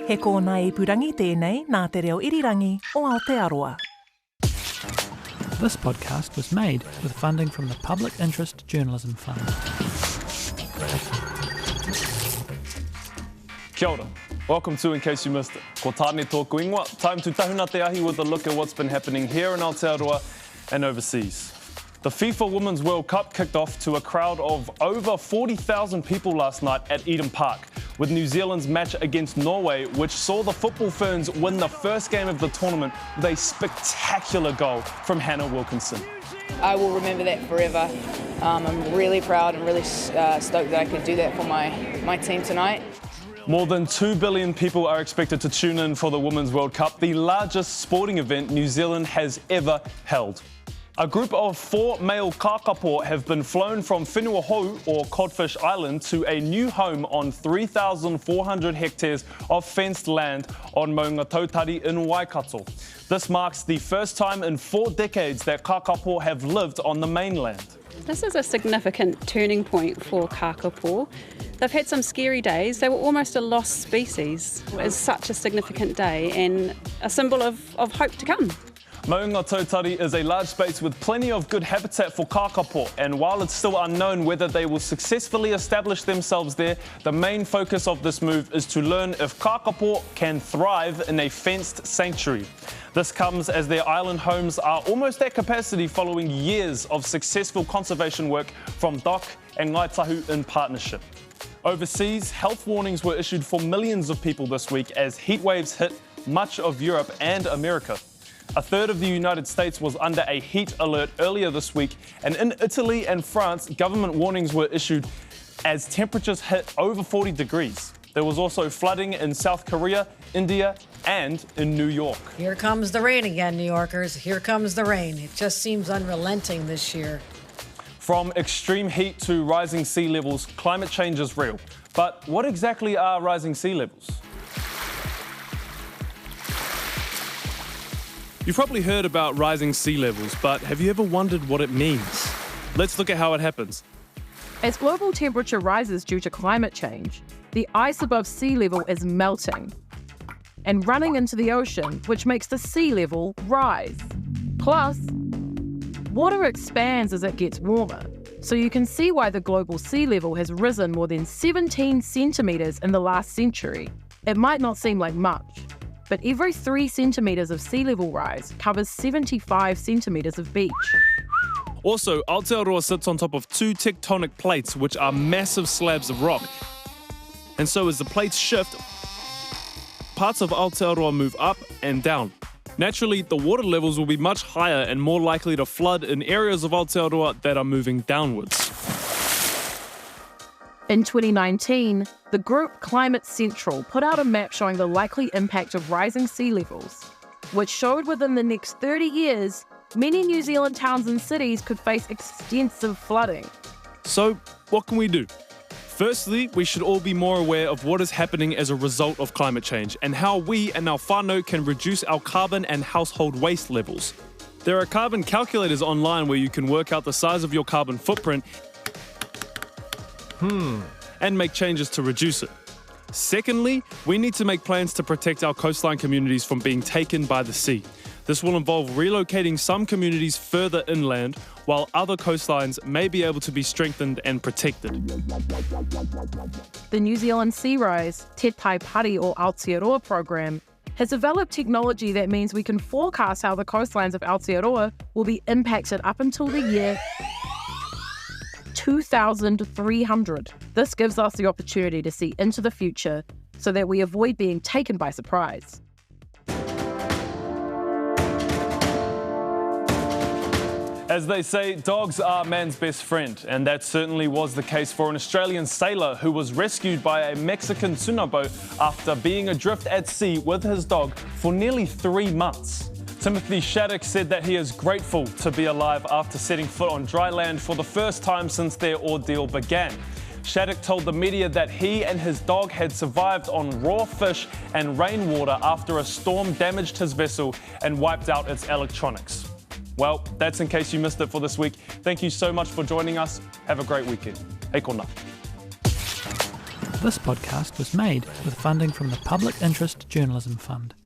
He kōna ipurangi tēnei nā te reo irirangi o Aotearoa. This podcast was made with funding from the Public Interest Journalism Fund. Kia ora. Welcome to In Case You Missed It. Ko tāne tōku ingoa. Time to tahuna te ahi with a look at what's been happening here in Aotearoa and overseas. The FIFA Women's World Cup kicked off to a crowd of over 40,000 people last night at Eden Park, with New Zealand's match against Norway, which saw the football ferns win the first game of the tournament with a spectacular goal from Hannah Wilkinson. I will remember that forever. I'm really proud and really stoked that I could do that for my team tonight. More than 2 billion people are expected to tune in for the Women's World Cup, the largest sporting event New Zealand has ever held. A group of 4 male kakapo have been flown from Whenuahu, or Codfish Island, to a new home on 3,400 hectares of fenced land on Maunga Tautari in Waikato. This marks the first time in 4 decades that kakapo have lived on the mainland. This is a significant turning point for kakapo. They've had some scary days. They were almost a lost species. It's such a significant day and a symbol of hope to come. Maunga Tautari is a large space with plenty of good habitat for kakapo, and while it's still unknown whether they will successfully establish themselves there, the main focus of this move is to learn if kakapo can thrive in a fenced sanctuary. This comes as their island homes are almost at capacity following years of successful conservation work from DOC and Ngāi Tahu in partnership. Overseas, health warnings were issued for millions of people this week as heat waves hit much of Europe and America. A third of the United States was under a heat alert earlier this week, and in Italy and France, government warnings were issued as temperatures hit over 40 degrees. There was also flooding in South Korea, India, and in New York. Here comes the rain again, New Yorkers. Here comes the rain. It just seems unrelenting this year. From extreme heat to rising sea levels, climate change is real. But what exactly are rising sea levels? You've probably heard about rising sea levels, but have you ever wondered what it means? Let's look at how it happens. As global temperature rises due to climate change, the ice above sea level is melting and running into the ocean, which makes the sea level rise. Plus, water expands as it gets warmer, so you can see why the global sea level has risen more than 17 centimetres in the last century. It might not seem like much, but every 3 centimetres of sea level rise covers 75 centimetres of beach. Also, Aotearoa sits on top of 2 tectonic plates, which are massive slabs of rock. And so as the plates shift, parts of Aotearoa move up and down. Naturally, the water levels will be much higher and more likely to flood in areas of Aotearoa that are moving downwards. In 2019, the group Climate Central put out a map showing the likely impact of rising sea levels, which showed within the next 30 years, many New Zealand towns and cities could face extensive flooding. So, what can we do? Firstly, we should all be more aware of what is happening as a result of climate change and how we and our whānau can reduce our carbon and household waste levels. There are carbon calculators online where you can work out the size of your carbon footprint and make changes to reduce it. Secondly, we need to make plans to protect our coastline communities from being taken by the sea. This will involve relocating some communities further inland, while other coastlines may be able to be strengthened and protected. The New Zealand Sea Rise, Te Tai Pari or Aotearoa program, has developed technology that means we can forecast how the coastlines of Aotearoa will be impacted up until the year 2300. This gives us the opportunity to see into the future so that we avoid being taken by surprise. As they say, dogs are man's best friend, and that certainly was the case for an Australian sailor who was rescued by a Mexican tsunami after being adrift at sea with his dog for nearly 3 months. Timothy Shattuck said that he is grateful to be alive after setting foot on dry land for the first time since their ordeal began. Shattuck told the media that he and his dog had survived on raw fish and rainwater after a storm damaged his vessel and wiped out its electronics. Well, that's in case you missed it for this week. Thank you so much for joining us. Have a great weekend. Hei kona. This podcast was made with funding from the Public Interest Journalism Fund.